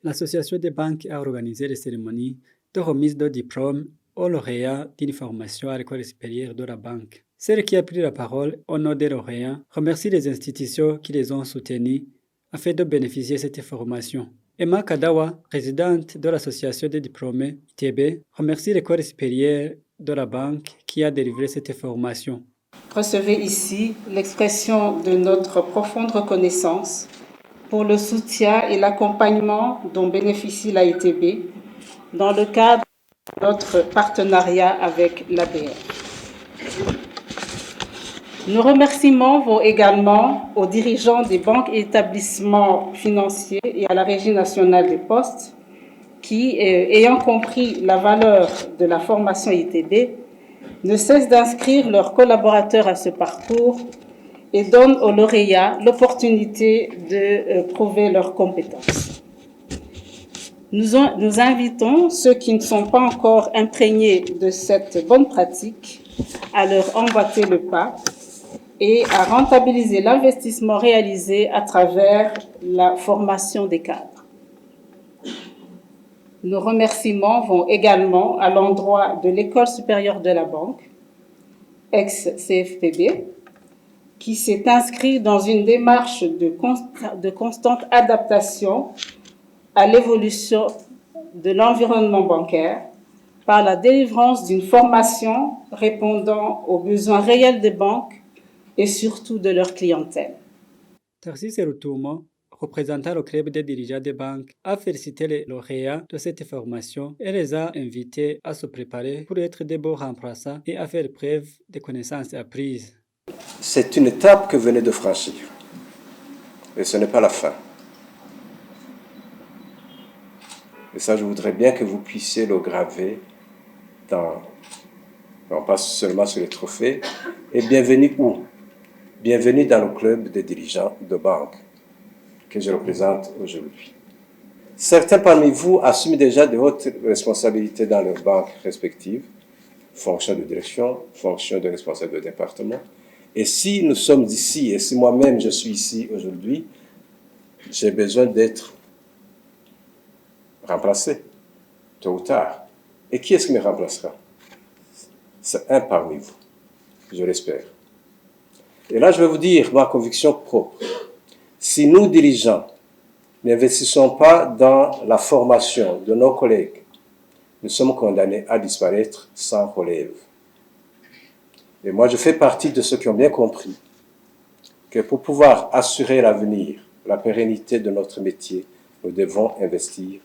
L'association des banques a organisé les cérémonies de remise de diplômes aux lauréats d'une formation à l'école supérieure de la banque. Celle qui a pris la parole au nom des lauréats remercie les institutions qui les ont soutenus afin de bénéficier de cette formation. Emma Kadawa, présidente de l'association des diplômés ITB, remercie l'école supérieure de la banque qui a délivré cette formation. Recevez ici l'expression de notre profonde reconnaissance pour le soutien et l'accompagnement dont bénéficie la ITB dans le cadre de notre partenariat avec l'ABF. Nos remerciements vont également aux dirigeants des banques et établissements financiers et à la Régie nationale des postes qui, ayant compris la valeur de la formation ITB, ne cessent d'inscrire leurs collaborateurs à ce parcours et donnent aux lauréats l'opportunité de prouver leurs compétences. Nous invitons ceux qui ne sont pas encore imprégnés de cette bonne pratique à leur emboîter le pas et à rentabiliser l'investissement réalisé à travers la formation des cadres. Nos remerciements vont également à l'endroit de l'École supérieure de la banque, ex-CFPB, qui s'est inscrit dans une démarche de constante adaptation à l'évolution de l'environnement bancaire par la délivrance d'une formation répondant aux besoins réels des banques et surtout de leur clientèle. Tarcísio Rutumo, représentant le club des dirigeants des banques, a félicité les lauréats de cette formation et les a invités à se préparer pour être de bons remplaçants et à faire preuve de connaissances apprises. C'est une étape que vous venez de franchir. Et ce n'est pas la fin. Et ça, je voudrais bien que vous puissiez le graver non pas seulement sur les trophées. Et bienvenue où? Bienvenue dans le club des dirigeants de banque que je représente aujourd'hui. Certains parmi vous assument déjà de hautes responsabilités dans leurs banques respectives, fonction de direction, fonction de responsable de département. Et si nous sommes ici, et si moi-même je suis ici aujourd'hui, j'ai besoin d'être remplacé, tôt ou tard. Et qui est-ce qui me remplacera? C'est un parmi vous, je l'espère. Et là, je vais vous dire ma conviction propre. Si nous, dirigeants, n'investissons pas dans la formation de nos collègues, nous sommes condamnés à disparaître sans relève. Et moi, je fais partie de ceux qui ont bien compris que pour pouvoir assurer l'avenir, la pérennité de notre métier, nous devons investir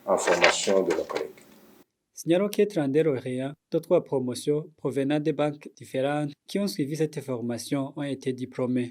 en formation de nos collègues. Signalons que 32 lauréats de 3 promotions provenant des banques différentes qui ont suivi cette formation ont été diplômés.